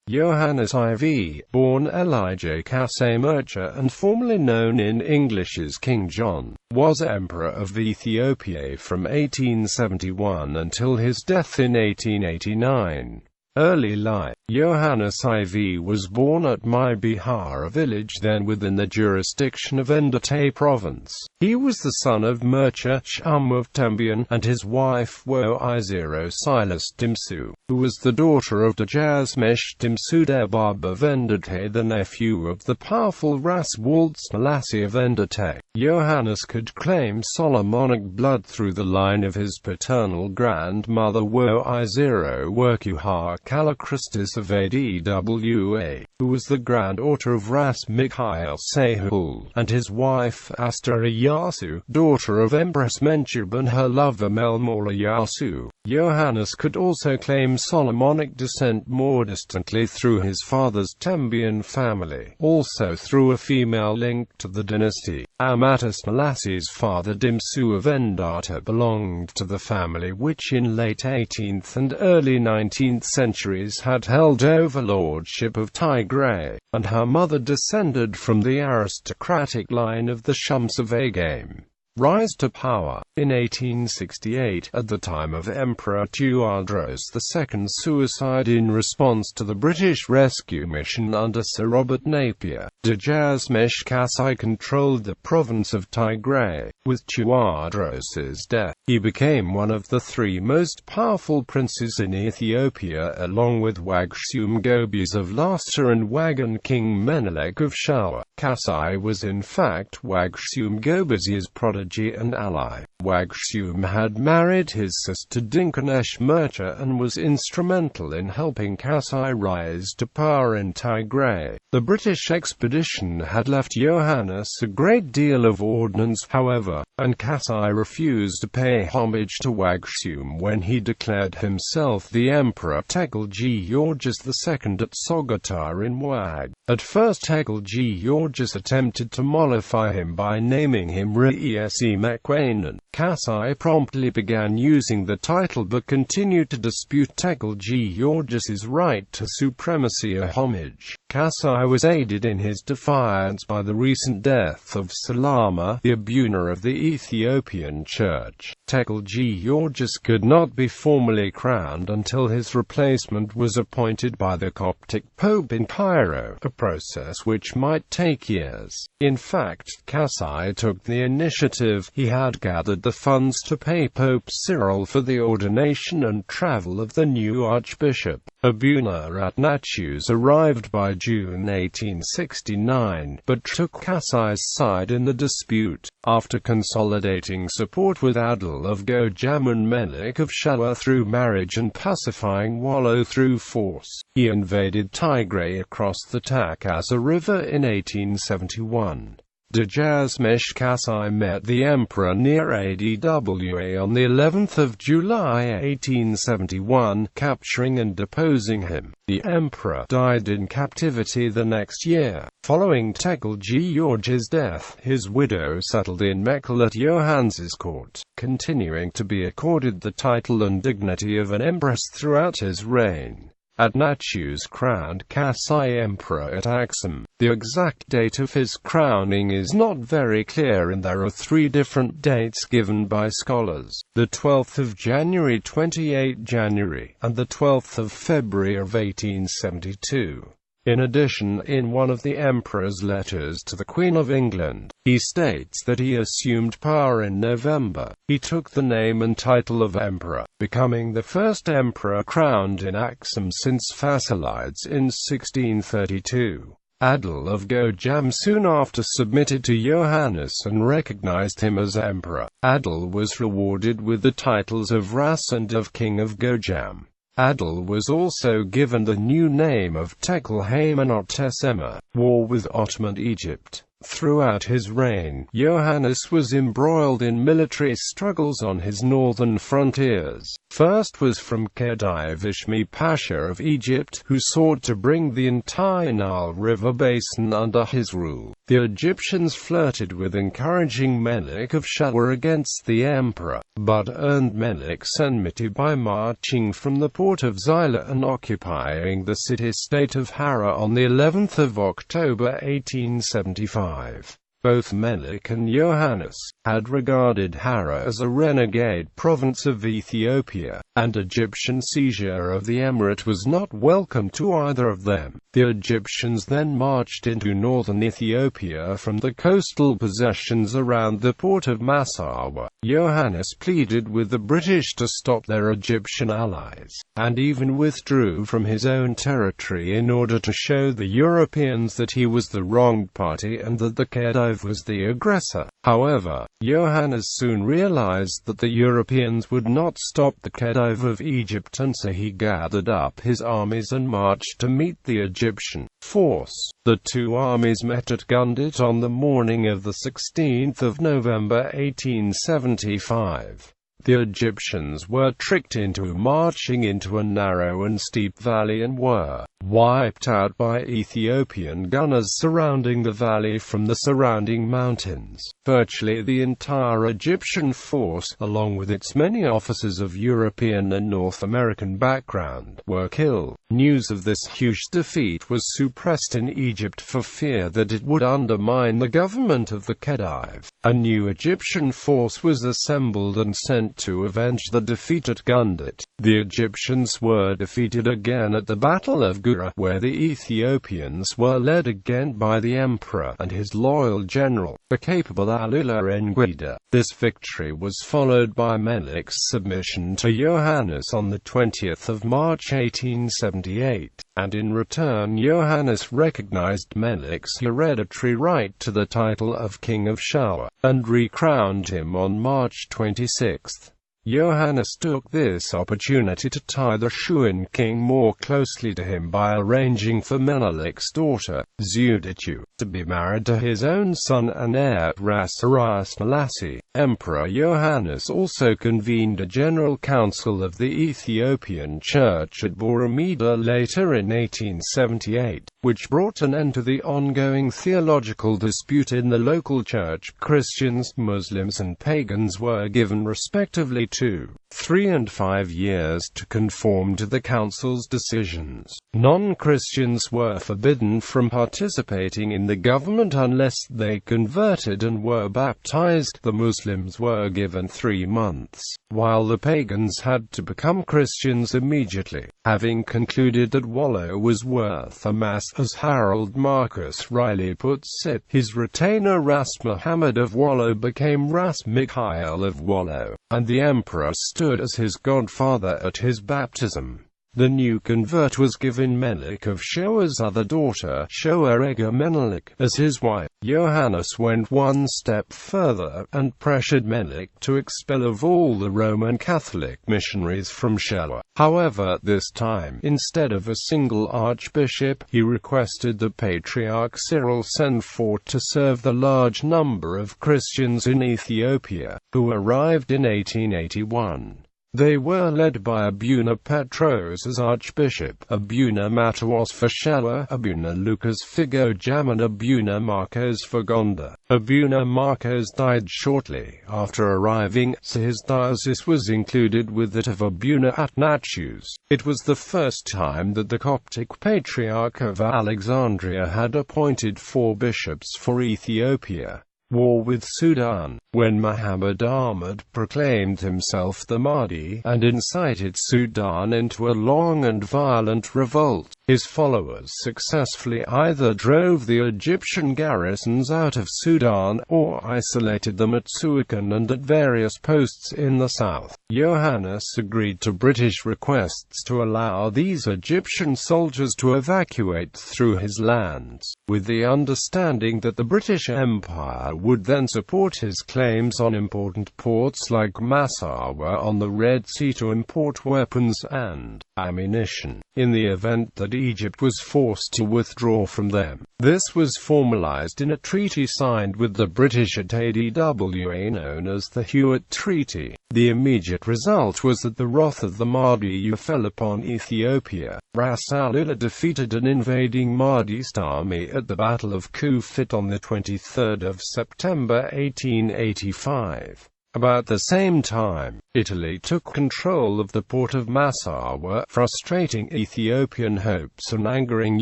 Yohannes IV, born Elijah Kasai Mercha and formerly known in English as King John, was Emperor of Ethiopia from 1871 until his death in 1889. Early life. Yohannes IV was born at Mai Bihar, a village then within the jurisdiction of Endete province. He was the son of Mercha Shum of Tembian and his wife Wo-I-0 Silas Dimsu, who was the daughter of Dejazmesh Dimsu Debab of Endete, the nephew of the powerful Ras Waltz Malassi of Endete. Yohannes could claim Solomonic blood through the line of his paternal grandmother Wo-I-0 Workuhar Kalakristis of Adwa, who was the granddaughter of Ras Mikhail Sahul, and his wife Astera Yasu, daughter of Empress Menshub and her lover Melmola Yasu. Yohannes could also claim Solomonic descent more distantly through his father's Tembian family, also through a female link to the dynasty. Amatus Malassi's father Dimsu of Endata belonged to the family which in late 18th and early 19th centuries had held overlordship of Tigray, and her mother descended from the aristocratic line of the Shums of Agame. Rise to power. In 1868, at the time of Emperor Tewodros II's suicide in response to the British rescue mission under Sir Robert Napier, Dejazmesh Kasai controlled the province of Tigray. With Tewodros's death, he became one of the three most powerful princes in Ethiopia, along with Wagsum Gobes of Lasta and Wagan King Menelik of Shawa. Kasai was in fact Wagsum Gobes' prodigy and ally. Wagsum had married his sister Dinkanesh Mercha and was instrumental in helping Kasai rise to power in Tigray. The British expedition had left Yohannes a great deal of ordnance, however, and Kasai refused to pay homage to Wagsum when he declared himself the Emperor Tegelge Georges II at Sogatar in Wag. At first Tegelge Georges attempted to mollify him by naming him Re'esi Mekwanan. Kasai promptly began using the title but continued to dispute Tegelge Georges' right to supremacy or homage. Kasai was aided in his defiance by the recent death of Salama, the Abuna of the Ethiopian Church. Tegelge Georges could not be formally crowned until his replacement was appointed by the Coptic Pope in Cairo, a process which might take years. In fact, Kasai took the initiative. He had gathered the funds to pay Pope Cyril for the ordination and travel of the new archbishop. Abuna Ratnatius arrived by June 1869, but took Kasai's side in the dispute. After consolidating support with Adil of Gojam and Menelik of Shawa through marriage and pacifying Wallo through force, he invaded Tigray across the Takaza River in 1871. Dejazmesh Kasai met the emperor near Adwa on the 11th of July 1871, capturing and deposing him. The emperor died in captivity the next year. Following Tegelge Georges' death, his widow settled in Mekelle at Yohannes' court, continuing to be accorded the title and dignity of an empress throughout his reign. Adnatius crowned Kasai emperor at Aksum. The exact date of his crowning is not very clear and there are three different dates given by scholars: the 12th of January, 28 January, and the 12th of February of 1872. In addition, in one of the emperor's letters to the Queen of England, he states that he assumed power in November. He took the name and title of emperor, becoming the first emperor crowned in Aksum since Fasilides in 1632. Adil of Gojam soon after submitted to Yohannes and recognized him as emperor. Adil was rewarded with the titles of Ras and of King of Gojam. Adil was also given the new name of Tekel Haymanot Tesema, war with Ottoman Egypt. Throughout his reign, Yohannes was embroiled in military struggles on his northern frontiers. First was from Khedive Ishmi Pasha of Egypt, who sought to bring the entire Nile River basin under his rule. The Egyptians flirted with encouraging Melik of Shawa against the emperor, but earned Melik's enmity by marching from the port of Zila and occupying the city-state of Hara on the 11th of October 1875. Both Melik and Yohannes had regarded Hara as a renegade province of Ethiopia, and Egyptian seizure of the emirate was not welcome to either of them. The Egyptians then marched into northern Ethiopia from the coastal possessions around the port of Massawa. Yohannes pleaded with the British to stop their Egyptian allies, and even withdrew from his own territory in order to show the Europeans that he was the wronged party and that the Khedive was the aggressor. However, Yohannes soon realized that the Europeans would not stop the Khedive of Egypt, and so he gathered up his armies and marched to meet the Egyptian force. The two armies met at Gundit on the morning of the 16th of November 1875. The Egyptians were tricked into marching into a narrow and steep valley and were wiped out by Ethiopian gunners surrounding the valley from the surrounding mountains. Virtually the entire Egyptian force, along with its many officers of European and North American background, were killed. News of this huge defeat was suppressed in Egypt for fear that it would undermine the government of the Khedive. A new Egyptian force was assembled and sent to avenge the defeat at Gundit. The Egyptians were defeated again at the Battle of Gura, where the Ethiopians were led again by the emperor and his loyal general, the capable Alula Enguida. This victory was followed by Melik's submission to Yohannes on the 20th of March 1878, and in return Yohannes recognized Melik's hereditary right to the title of King of Shawa, and recrowned him on March 26. Yohannes took this opportunity to tie the Shuan king more closely to him by arranging for Menelik's daughter, Zuditu, to be married to his own son and heir, Ras Selassie. Emperor Yohannes also convened a general council of the Ethiopian Church at Boromida later in 1878, which brought an end to the ongoing theological dispute in the local church. Christians, Muslims and pagans were given respectively 2, 3 and 5 years to conform to the council's decisions. Non-Christians were forbidden from participating in the government unless they converted and were baptized. The Muslims were given 3 months, while the pagans had to become Christians immediately. Having concluded that Wallo was worth a mass, as Harold Marcus Riley puts it, his retainer Ras Muhammad of Wallo became Ras Mikhail of Wallo, and the emperor stood as his godfather at his baptism. The new convert was given Melik of Shawa's other daughter, Shoarega Menelik, as his wife. Yohannes went one step further, and pressured Melik to expel of all the Roman Catholic missionaries from Shawa. However, this time, instead of a single archbishop, he requested the Patriarch Cyril send forth to serve the large number of Christians in Ethiopia, who arrived in 1881. They were led by Abuna Petros as Archbishop, Abuna Matawas for Shawa, Abuna Lucas Figo Jam and Abuna Marcos for Gonda. Abuna Marcos died shortly after arriving, so his diocese was included with that of Abuna Athnachus. It was the first time that the Coptic Patriarch of Alexandria had appointed 4 bishops for Ethiopia. War with Sudan. When Muhammad Ahmad proclaimed himself the Mahdi, and incited Sudan into a long and violent revolt, his followers successfully either drove the Egyptian garrisons out of Sudan, or isolated them at Suakin and at various posts in the south. Yohannes agreed to British requests to allow these Egyptian soldiers to evacuate through his lands, with the understanding that the British Empire would then support his claims on important ports like Massawa on the Red Sea to import weapons and ammunition, in the event that Egypt was forced to withdraw from them. This was formalized in a treaty signed with the British at ADWA known as the Hewitt Treaty. The immediate result was that the wrath of the Mahdi fell upon Ethiopia. Ras al-Ula defeated an invading Mahdist army at the Battle of Kufit on the 23rd of September 1885. About the same time, Italy took control of the port of Massawa, frustrating Ethiopian hopes and angering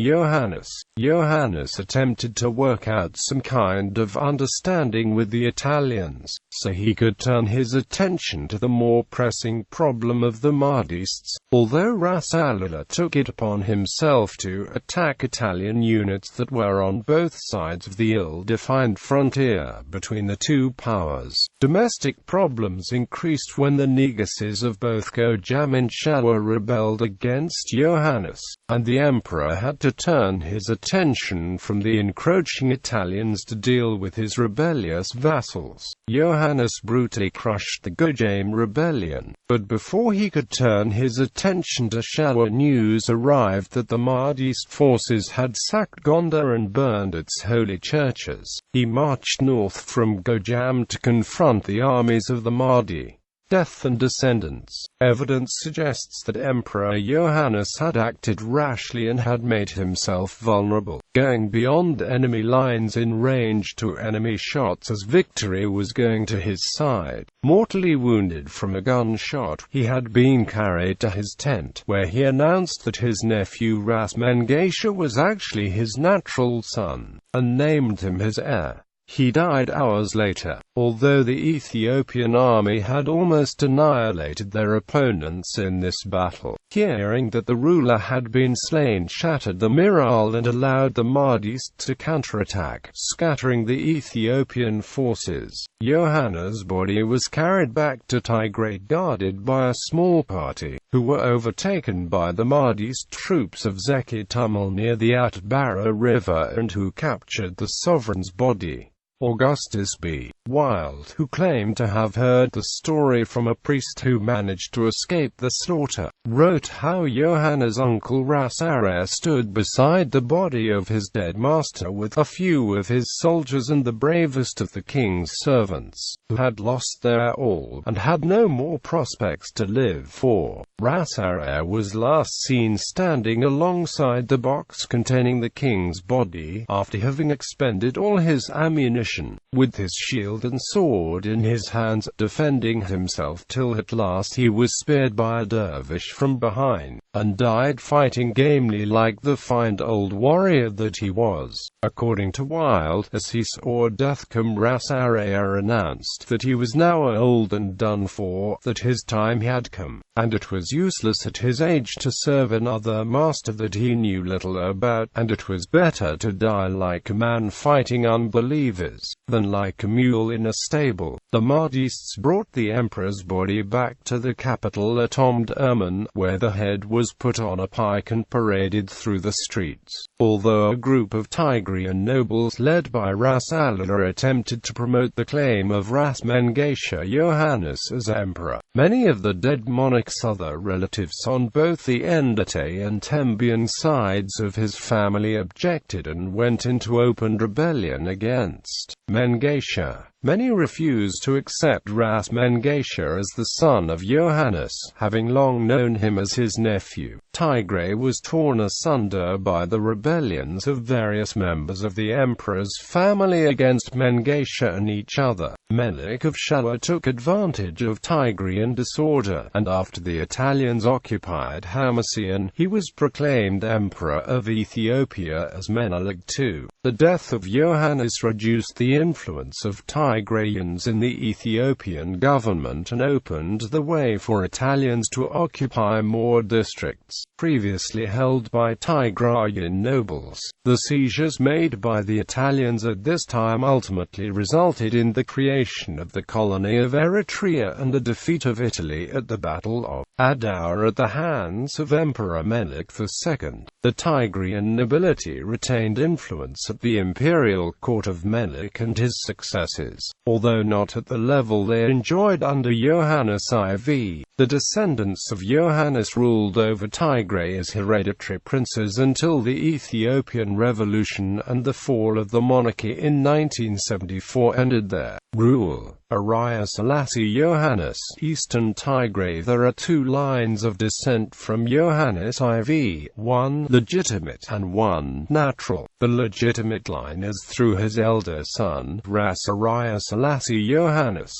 Yohannes. Yohannes attempted to work out some kind of understanding with the Italians, so he could turn his attention to the more pressing problem of the Mahdists, although Ras al-Ula took it upon himself to attack Italian units that were on both sides of the ill-defined frontier between the two powers. Domestic problems increased when the negusses of both Gojam and Shawa rebelled against Yohannes, and the emperor had to turn his attention from the encroaching Italians to deal with his rebellious vassals. Yohannes brutally crushed the Gojam rebellion, but before he could turn his attention to Shawa, news arrived that the Mahdist forces had sacked Gondar and burned its holy churches. He marched north from Gojam to confront the armies of the Mahdi. Death and descendants. Evidence suggests that Emperor Yohannes had acted rashly and had made himself vulnerable, going beyond enemy lines in range to enemy shots as victory was going to his side. Mortally wounded from a gunshot, he had been carried to his tent, where he announced that his nephew Ras Mengesha was actually his natural son, and named him his heir. He died hours later, although the Ethiopian army had almost annihilated their opponents in this battle. Hearing that the ruler had been slain shattered the morale and allowed the Mahdists to counterattack, scattering the Ethiopian forces. Yohannes' body was carried back to Tigray guarded by a small party, who were overtaken by the Mahdist troops of Zeki Tumul near the Atbara River and who captured the sovereign's body. Augustus B. Wilde, who claimed to have heard the story from a priest who managed to escape the slaughter, wrote how Yohannes' uncle Ras Ara stood beside the body of his dead master with a few of his soldiers and the bravest of the king's servants, who had lost their all, and had no more prospects to live for. Ras Ara was last seen standing alongside the box containing the king's body, after having expended all his ammunition, with his shield and sword in his hands, defending himself till at last he was speared by a dervish from behind, and died fighting gamely like the fine old warrior that he was. According to Wilde, as he saw death come, Ras Ara announced that he was now old and done for, that his time had come, and it was useless at his age to serve another master that he knew little about, and it was better to die like a man fighting unbelievers, than like a mule in a stable. The Mahdists brought the emperor's body back to the capital at Omdurman, where the head was put on a pike and paraded through the streets. Although a group of Tigrian nobles led by Ras al-Ula attempted to promote the claim of Ras Mengesha Yohannes as emperor, many of the dead monarch's other relatives on both the Endete and Tembian sides of his family objected and went into open rebellion against Mengesha. Many refused to accept Ras Mengesha as the son of Yohannes, having long known him as his nephew. Tigray was torn asunder by the rebellions of various members of the emperor's family against Mengesha and each other. Melik of Shawa took advantage of Tigrian disorder, and after the Italians occupied Hamasien, he was proclaimed emperor of Ethiopia as Menelik II. The death of Yohannes reduced the influence of Tigrayans in the Ethiopian government and opened the way for Italians to occupy more districts previously held by Tigrayan nobles. The seizures made by the Italians at this time ultimately resulted in the creation of the colony of Eritrea and the defeat of Italy at the Battle of Adar at the hands of Emperor Menelik II. The Tigrian nobility retained influence at the imperial court of Menelik and his successors, although not at the level they enjoyed under Yohannes IV. The descendants of Yohannes ruled over Tigray as hereditary princes until the Ethiopian Revolution and the fall of the monarchy in 1974 ended their rule. Haile Selassie Yohannes, Eastern Tigray. There are two lines of descent from Yohannes IV, one legitimate and one natural. The legitimate line is through his elder son, Haile Selassie Yohannes.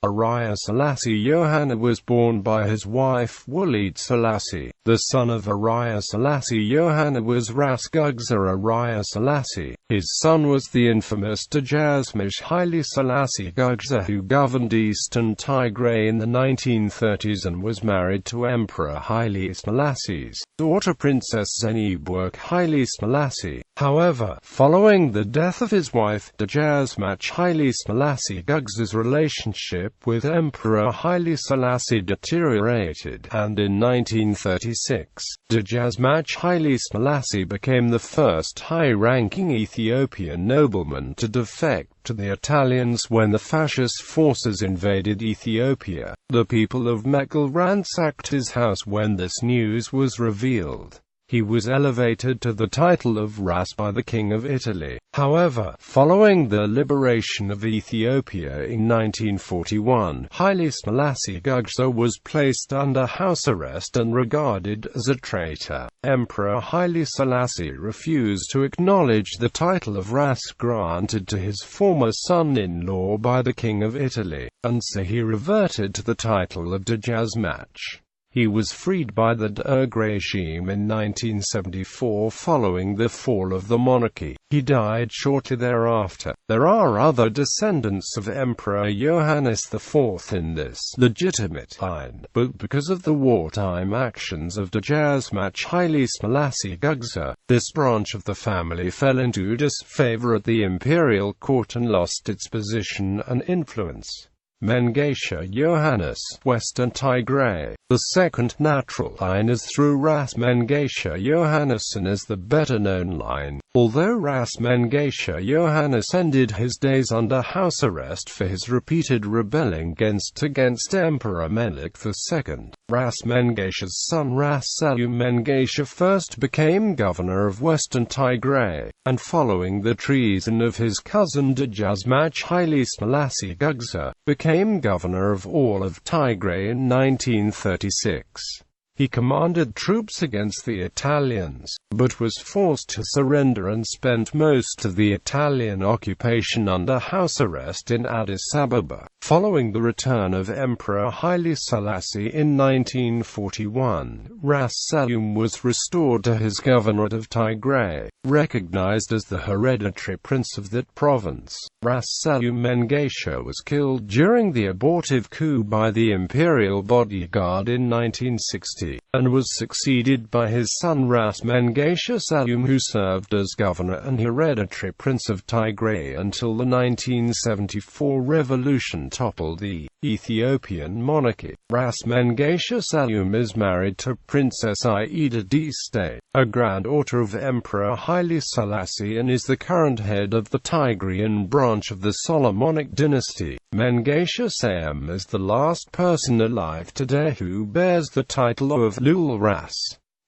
Haile Selassie Yohannes was born by his wife Wolide Selassie. The son of Haile Selassie Yohannes was Ras Gugsa Haile Selassie. His son was the infamous Dejazmach Haile Selassie Gugsa, who governed eastern Tigray in the 1930s and was married to Emperor Haile Selassie's daughter Princess Zenebwerk Haile Selassie. However, following the death of his wife, Dejazmach Haile Selassie Gugsa's relationship with Emperor Haile Selassie deteriorated, and in 1936, Dejazmach Haile Selassie became the first high-ranking Ethiopian nobleman to defect to the Italians when the fascist forces invaded Ethiopia. The people of Mekelle ransacked his house when this news was revealed. He was elevated to the title of Ras by the King of Italy. However, following the liberation of Ethiopia in 1941, Haile Selassie Gugsa was placed under house arrest and regarded as a traitor. Emperor Haile Selassie refused to acknowledge the title of Ras granted to his former son-in-law by the King of Italy, and so he reverted to the title of Dejazmach. He was freed by the Derg regime in 1974 following the fall of the monarchy. He died shortly thereafter. There are other descendants of Emperor Yohannes IV in this legitimate line, but because of the wartime actions of Dejazmach Haile Selassie Gugsa, this branch of the family fell into disfavor at the imperial court and lost its position and influence. Mengesha Yohannes, Western Tigray. The second natural line is through Ras Mengesha Yohannes and is the better-known line. Although Ras Mengesha Yohannes ended his days under house arrest for his repeated rebelling against Emperor Menelik II, Ras Mengesha's son Ras Selim Mengesha first became governor of Western Tigray, and following the treason of his cousin Dejazmach Haile Selassie Gugsa, became governor of all of Tigray in 1936. He commanded troops against the Italians, but was forced to surrender and spent most of the Italian occupation under house arrest in Addis Ababa. Following the return of Emperor Haile Selassie in 1941, Ras Selim was restored to his governorate of Tigray, recognized as the hereditary prince of that province. Ras Selim Mengesha was killed during the abortive coup by the imperial bodyguard in 1960, and was succeeded by his son Ras Mengesha Selim, who served as governor and hereditary prince of Tigray until the 1974 revolution toppled the Ethiopian monarchy. Ras Mengesha Selim is married to Princess Aida Diste, a granddaughter of Emperor Haile Selassie, and is the current head of the Tigrian branch of the Solomonic dynasty. Mengesha Selim is the last person alive today who bears the title of Lul Ras.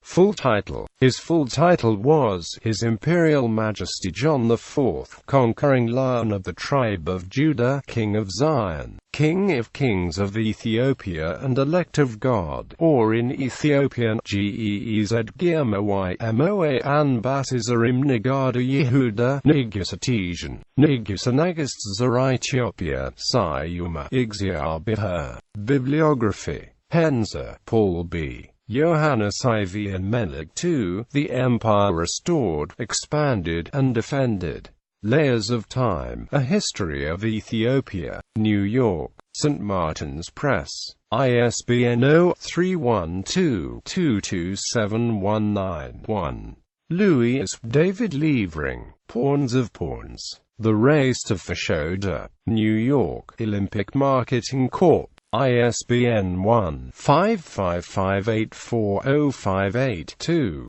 Full title. His full title was His Imperial Majesty John IV, conquering Lion of the tribe of Judah, King of Zion, King of Kings of Ethiopia and Elect of God, or in Ethiopian, Geez Gmoa Anbasizarim Nagada Yehuda, Nigusatesian, Nigusanagists Zara Ethiopia, Sayuma, Ixiabihar. Bibliography. Penza, Paul B. Yohannes IV and Menelik II, The Empire Restored, Expanded, and Defended. Layers of Time, A History of Ethiopia. New York, St. Martin's Press. ISBN 0-312-22719-1. Louis David Levering, Pawns of Pawns. The Race to Fashoda. New York, Olympic Marketing Corp. ISBN 1-555840582.